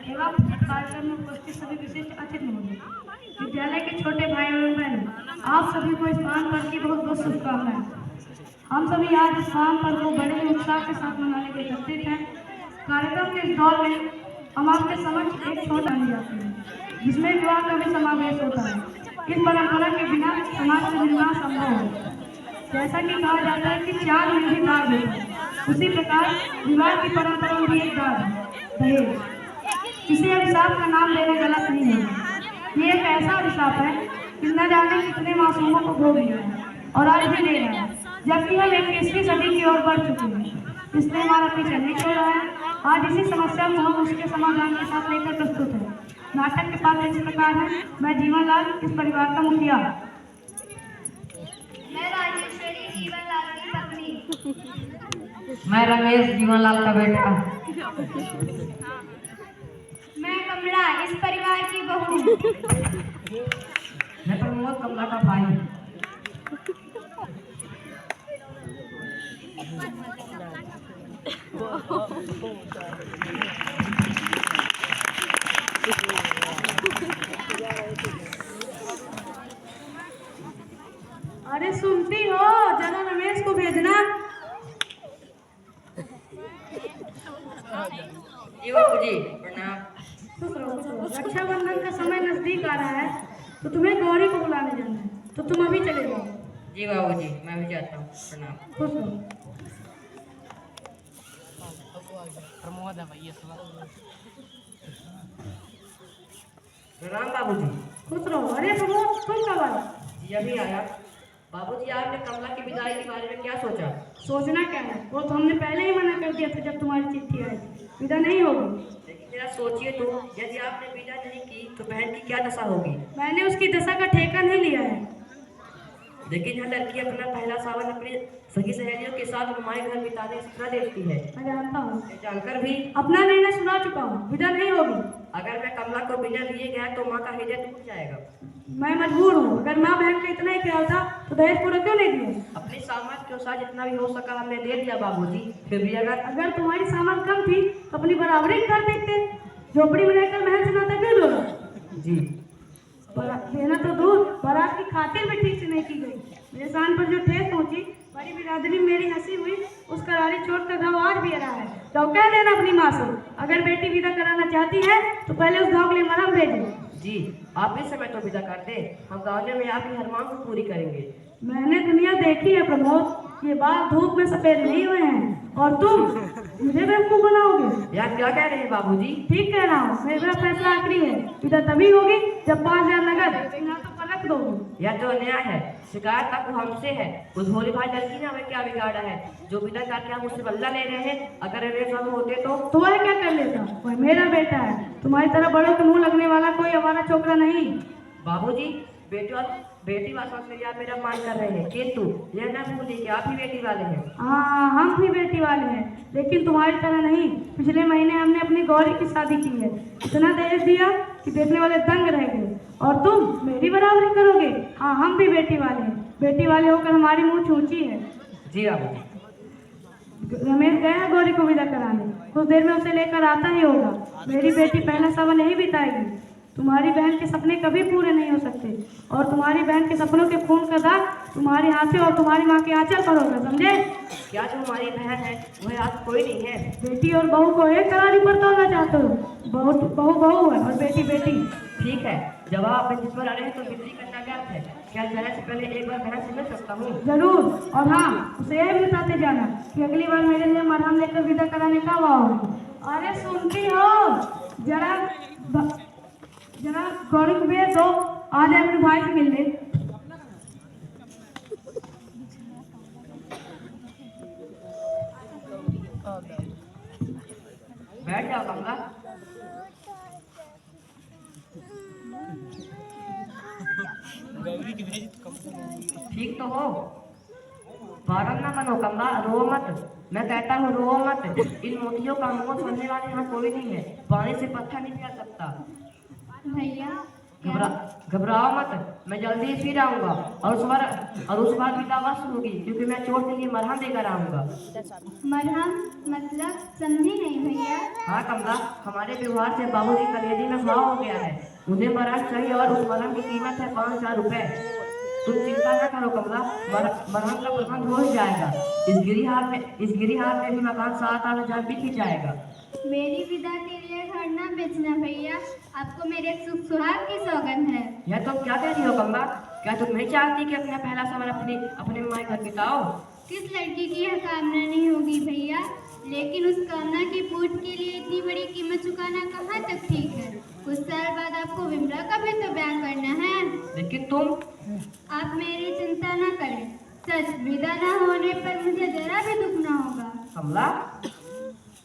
एवं कार्यक्रम में उपस्थित सभी विशिष्ट अतिथि महोदय, विद्यालय के छोटे भाई और बहनों, आप सभी को इस महान पर्व की बहुत बहुत शुभकामनाएं। हम सभी आज इस महान पर्व को बड़े ही उत्साह के साथ मनाने के लिए एकत्रित हैं। कार्यक्रम के इस दौर में हम आपके समक्ष एक छोटा ली जाती है जिसमें विवाह का भी समावेश होता है। इस परंपरा के बिना समाज का निर्माण संभव है। जैसा कि कहा जाता है कि चार में भी दाग होता है, उसी प्रकार विवाह की परंपरा में भी एक दाग है, दहेज। किसी अभिशाप का नाम लेना गलत नहीं है। ये एक ऐसा अभिशाप है कि न जाने कितने मासूमों को भोग लिया है और आज भी ले रहा है, जबकि हम 21वीं सदी की ओर बढ़ चुके हैं। इसलिए हमारा पीछे नहीं छोड़ रहा है। आज इसी समस्या को हम उसके समाधान के साथ लेकर प्रस्तुत है। नाटक के पात्र इस प्रकार है। मैं जीवन लाल, इस परिवार का मुखिया। मैं राजेश्वरी, जीवन लाल की पत्नी। मैं रमेश, जीवन लाल का बेटा। मैं कमला, इस परिवार की बहू। मैं प्रमोद, कमला का भाई। अरे सुनती हो, जरा रमेश को भेजना। जी बाबूजी, प्रणाम। रक्षाबंधन का समय नजदीक आ रहा है तो तुम्हें गौरी को बुलाने जाना है, तो तुम अभी चले जाओ। जी बाबूजी, मैं भी जाता हूँ। प्रणाम। खुश रहो। प्रणाम बाबूजी। खुश रहो। अरे प्रमोद, तुम कब आए? जी अभी आया। बाबूजी, आपने कमला की विदाई के बारे में क्या सोचा? सोचना क्या है, वो तो हमने पहले ही मना कर दिया था जब तुम्हारी चिट्ठी आई थी। विदा नहीं होगी। लेकिन जरा सोचिए तो, यदि आपने विदा नहीं की तो बहन की क्या दशा होगी? मैंने उसकी दशा का ठेका नहीं लिया है। लेकिन यह लड़की अपना पहला सावन अपने सगी सहेलियों के साथ हमारे घर बिताने सपना देखती है। मैं जानता हूँ, जानकर भी अपना निर्णय सुना चुका हूँ। विदा नहीं होगी। अगर मैं कमला को बिना लिए गया तो माँ का हृदय टूट जाएगा। मैं मजबूर हूँ। अगर माँ बहन का इतना ही ख्याल था तो दहेज पूरा क्यों नहीं दिया? अपनी सामर्थ्य के अनुसार जितना भी हो सका हमने दे दिया बाबूजी। फिर भी अगर तुम्हारी सामर्थ्य कम थी तो अपनी बराबरी कर देते। झोपड़ी में रहकर महल से नाता क्यों जोड़ा? जी देना तो दूर, बारात की खातिर भी ठीक से नहीं की गई। मेरे शान पर जो ठेस पहुंची, बड़ी बिरादरी में मेरी हंसी हुई, उस करारी चोट का घाव आज भी रहा है। तो कह देना अपनी माँ से, अगर बेटी विदा कराना चाहती है तो पहले उस घाव के लिए मरहम भेजे। जी, आप इस समय तो विदा कर दे। हम गाँव में आपकी हर मांग को पूरी करेंगे। मैंने दुनिया देखी है प्रमोद, ये बाल धूप में सफेद नहीं हुए हैं और तुम मुझे बेवकूफ बनाओगे। यार क्या कह रहे हैं बाबूजी? ठीक कह रहा हूँ। मेरा फैसला आखिरी है। विदा तभी होगी जब 5000 नगद ना तो पलक दोगे। यह तो अन्याय है। शिकायत तक हमसे है। उस भोले भाई लड़की ने हमें क्या बिगाड़ा है जो विदा करके हम उससे बदला ले रहे हैं? अगर वे सब होते तो वह क्या कर लेता? वह मेरा बेटा है। तुम्हारी तरह बड़ों के मुंह लगने वाला कोई हमारा छोकरा नहीं। बाबूजी, बेटी वाला से आप मेरा मान कर रहे हैं, किंतु यह न भूलिए कि आप ही बेटी वाले हैं। हाँ, हम भी बेटी वाले हैं, लेकिन तुम्हारी तरह नहीं। पिछले महीने हमने अपनी गौरी की शादी की है। इतना दहेज दिया कि देखने वाले दंग रह गए, और तुम मेरी बराबरी करोगे? हाँ, हम भी बेटी वाले हैं। बेटी वाले होकर हमारी मुँह ऊंची है। जी बाबूजी। रमेश गया है गौरी को विदा कराने, कुछ देर में उसे लेकर आता ही होगा। मेरी बेटी पहला सावन नहीं बिताएगी। तुम्हारी बहन के सपने कभी पूरे नहीं हो सकते, और तुम्हारी बहन के सपनों के खून का दाग तुम्हारी हाथों और तुम्हारी माँ के आंचल पर होगा, समझे? क्या जो हमारी बहन है वह आज कोई नहीं है? बेटी और बहू को एक करारी पर तोड़ना चाहते हो? बहू बहू है और बेटी बेटी। ठीक है, जब आप अपने जिस पर आ रहे हैं तो बिक्री करना व्यर्थ है। क्या जाने से पहले एक बार बहन से मिल सकता हूँ? जरूर। और हाँ, उसे यह भी बताते जाना कि अगली बार मेरे लिए मरहम लेकर विदा कराने का आओगे। अरे सुनती हो, जरा गौरी को भेज दो, आ जाए अपने भाई से मिलने। बैठ जाओ कमला। ठीक तो हो? पागल ना बनो कमला, रो मत। मैं कहता हूँ रो मत। इन मोतियों का मुंह छोड़ने वाले यहाँ कोई नहीं है। पानी से पत्थर नहीं पिया सकता। भैया, घबराओ मत, मैं जल्दी फिर आऊंगा। और उस बार भी दावा होगी, क्योंकि मैं चोट के लिए मरहम देकर आऊंगा। मरहम मतलब समझी नहीं भैया। हाँ कमला, हमारे व्यवहार से बाबू की कलेजी में घाव हो गया है। उन्हें मरहम चाहिए और उस मरहम की कीमत है 5,000 रुपए। तुम चिंता न करो कमला, मरहम का प्रबंध हो ही जाएगा। इस गिरिहार में भी मकान 7-8 हजार बिक ही जाएगा। मेरी विदा के लिए घर न बेचना भैया, आपको मेरे सुख सुहाग की सौगंध है। यह तुम क्या कह रही हो कमला? क्या तुम नहीं चाहती कि अपना पहला समय अपने माई घर बिताओ? किस लड़की की यह कामना नहीं होगी भैया, लेकिन उस कामना की पूर्ति के लिए इतनी बड़ी कीमत चुकाना कहाँ तक ठीक है। कुछ साल बाद आपको विमला का भी तो ब्याह करना है। लेकिन तुम आप मेरी चिंता न करें, सच विदा न होने पर मुझे जरा भी दुख न होगा। कमला,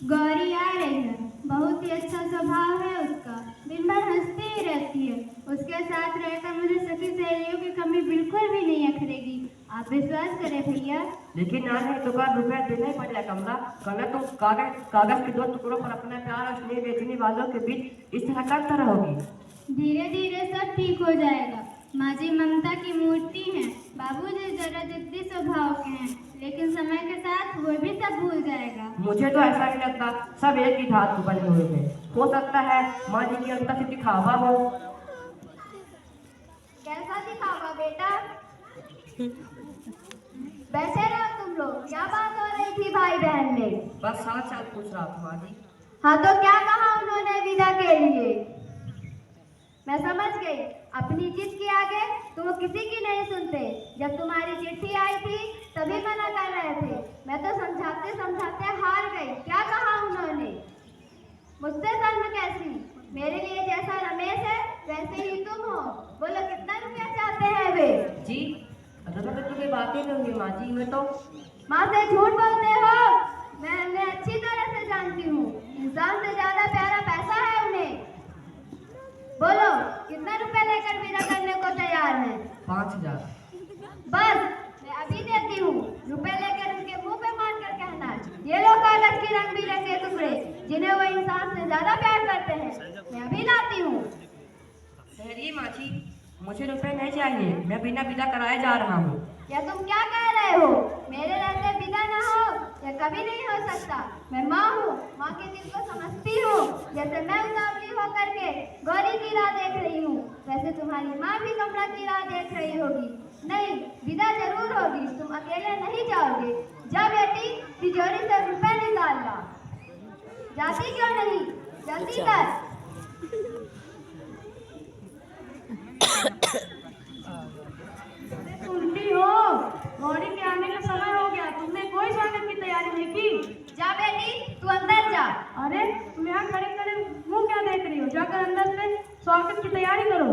गौरी आ रही है, बहुत ही अच्छा स्वभाव है उसका, दिन भर हंसती ही रहती है। उसके साथ रहकर मुझे सखी सहेलियों की कमी बिल्कुल भी नहीं अखरेगी, आप विश्वास करें भैया। लेकिन आज एक बार रुपया देना ही पड़ेगा कमला, वरना तुम कागज के 2 टुकड़ों पर अपना प्यार और स्नेह बेचने वालों के बीच इस तरह करता रहोगी। धीरे धीरे सब ठीक हो जाएगा। माँ जी ममता की मूर्ति हैं, बाबूजी जरा जिद्दी स्वभाव के हैं, लेकिन समय के साथ वो भी सब भूल जाएगा। मुझे तो ऐसा नहीं लगता, सब एक ही धात को बने हुए थे। हो सकता है माँ जी की अंदर से दिखावा हो। कैसा दिखावा बेटा? बैठे रहो तुम लोग, क्या बात हो रही थी भाई बहन में? बस हाल चाल पूछ रहा था माँ जी। हाँ तो क्या कहा उन्होंने विदा के लिए? मैं समझ गई, अपनी जिद के आगे तो वो किसी की नहीं सुनते। जब तुम्हारी चिट्ठी आई थी तभी मना कर रहे थे, मैं तो समझाते समझाते हार गई। क्या कहा उन्होंने? मुझसे शर्म कैसी? मेरे लिए जैसा रमेश है वैसे ही तुम हो। बोलो कितना रुपया चाहते हैं वे? जी तो तुम्हें बातें करूंगी माँ जी, मैं तो माँ से झूठ बोलते हो, मैं उन्हें अच्छी तरह से जानती हूँ। इंसान से ज्यादा प्यारा पैसा है उन्हें। बोलो कितना रुपए लेकर विदा करने को तैयार है? 5,000। बस मैं अभी देती हूँ। रुपए लेकर उनके मुंह पे मार कर कहना, ये लो कागज के रंग बिरंगे टुकड़े जिन्हें वो इंसान से ज्यादा प्यार करते हैं, मैं अभी लाती हूँ। ठहरिए माँ जी, मुझे रुपए नहीं चाहिए, मैं बिना विदा कराए जा रहा हूँ। या तुम क्या कह रहे हो? मेरे रहते विदा ना हो यह कभी नहीं हो सकता। मैं माँ हूँ, माँ के दिल को समझती हूँ। जैसे मैं उतावली होकर के गौरी की राह देख रही हूँ, वैसे तुम्हारी माँ भी कमला की राह देख रही होगी। नहीं, विदा जरूर होगी, तुम अकेले नहीं जाओगे। जा बेटी, तिजोरी से रुपए निकाल ला। जाती क्यों नहीं? जल्दी कर। उल्टी हो, गौरी के आने का समय हो गया, तुमने कोई स्वागत की तैयारी नहीं की। जा बेटी, तू अंदर जा। अरे तुम यहाँ खड़े खड़े मुंह क्या देख रही हो? जाकर अंदर से स्वागत की तैयारी करो।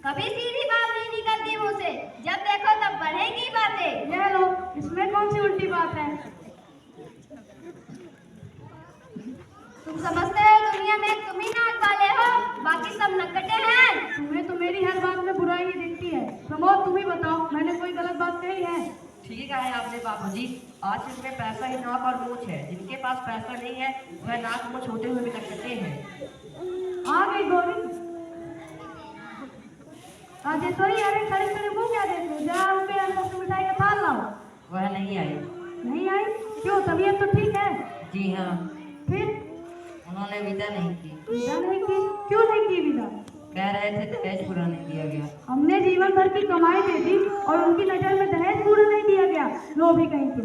कभी सीधी बात नहीं निकलती मुंह से, जब देखो तब बढ़ेगी बातें। यह लो, इसमें कौन सी उल्टी बात है? तुम समझते हो दुनिया में तुम ही नाक वाले हो, बाकी सब नकटे हैं। तुम्हें तो मेरी हर बात में बुराई ही दिखती है। प्रमोद तुम ही बताओ, मैंने कोई गलत बात कही है? ठीक है आपने बाबूजी, आज इसमें पैसा ही नाक और मूछ है। जिनके पास पैसा नहीं है वह नाक मुँह छोटे हुए भी लगते हैं। आ गई गौरी। राजेश्वरी, अरे खड़े खड़े मुंह क्या देख रहे हो? जरा रुपये अंदर से मिठाई का थाल लाओ। वह नहीं आई। नहीं आई? क्यों, तबीयत तो ठीक है? जी हाँ, फिर उन्होंने विदा नहीं की। विदा नहीं की? क्यों नहीं की विदा? कह रहे थे दहेज पूरा नहीं दिया गया। हमने जीवन भर की कमाई दे दी और उनकी नजर में दहेज पूरा नहीं दिया गया। लोभी कहीं के।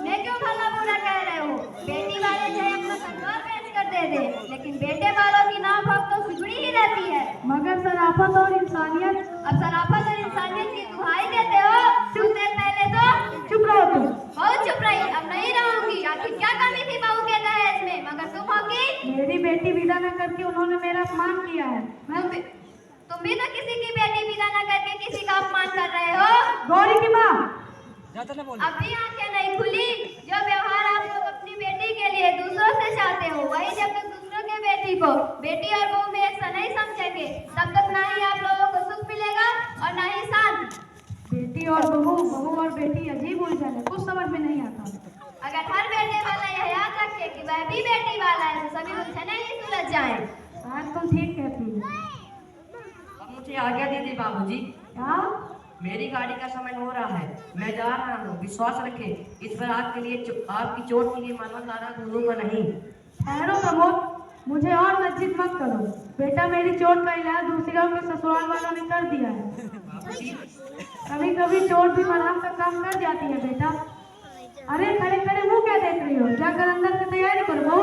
मैं क्यों भला बुरा कह रहे हो? बेटी वाले चाहे अपना तलवार बेच कर दे दे, लेकिन बेटे वालों की नाव भक्त तो सिकुड़ी ही रहती है। मगर शराफत और इंसानियत। अब शराफत और इंसानियत की दुहाई देते हो? कुछ देर पहले तो चुप रहो तुम। बहुत चुप रही, अब नहीं रहूंगी। आखिर क्या कमी थी बहू के दहेज में, मगर तुम होगी? मेरी बेटी विदा न करके उन्होंने मेरा अपमान किया है। तुम भी तो किसी की बेटी विदा न करके किसी का अपमान कर रहे हो। गौरी की माँ, अभी आंखें नहीं खुली। जो व्यवहार आप लोग अपनी बेटी के लिए दूसरों से चाहते हो, वही जब तक दूसरों के बेटी को बेटी और बहू में एक सा नहीं समझेंगे, तब तक ना ही आप लोगों को सुख मिलेगा और ना ही शांत। बेटी और बहू, बहू और बेटी अजीब उलझन है, कुछ समझ में नहीं आता। अगर हर बेटे वाला यह याद रखे कि वह भी बेटी वाला है, तो सभी उलझने ही सुलझ जाएं। आज तुम ठीक कहती हो। से आज्ञा दीजिए बाबूजी। क्या? मेरी गाड़ी का समय हो रहा है, मैं जा रहा हूँ। विश्वास रखें, इस बार आपके लिए आपकी चोट के लिए मानव नाराज भूलूंगा नहीं। ठहरो प्रमोद, मुझे और लज्जित मत करो। बेटा, मेरी चोट का इलाज दूसरी गांव के ससुराल वालों ने कर दिया है। कभी कभी चोट भी मरहम का काम कर जाती है बेटा। अरे खड़े खड़े मुंह क्या देख रही हो? जाकर अंदर से तैयारी करो, बहुत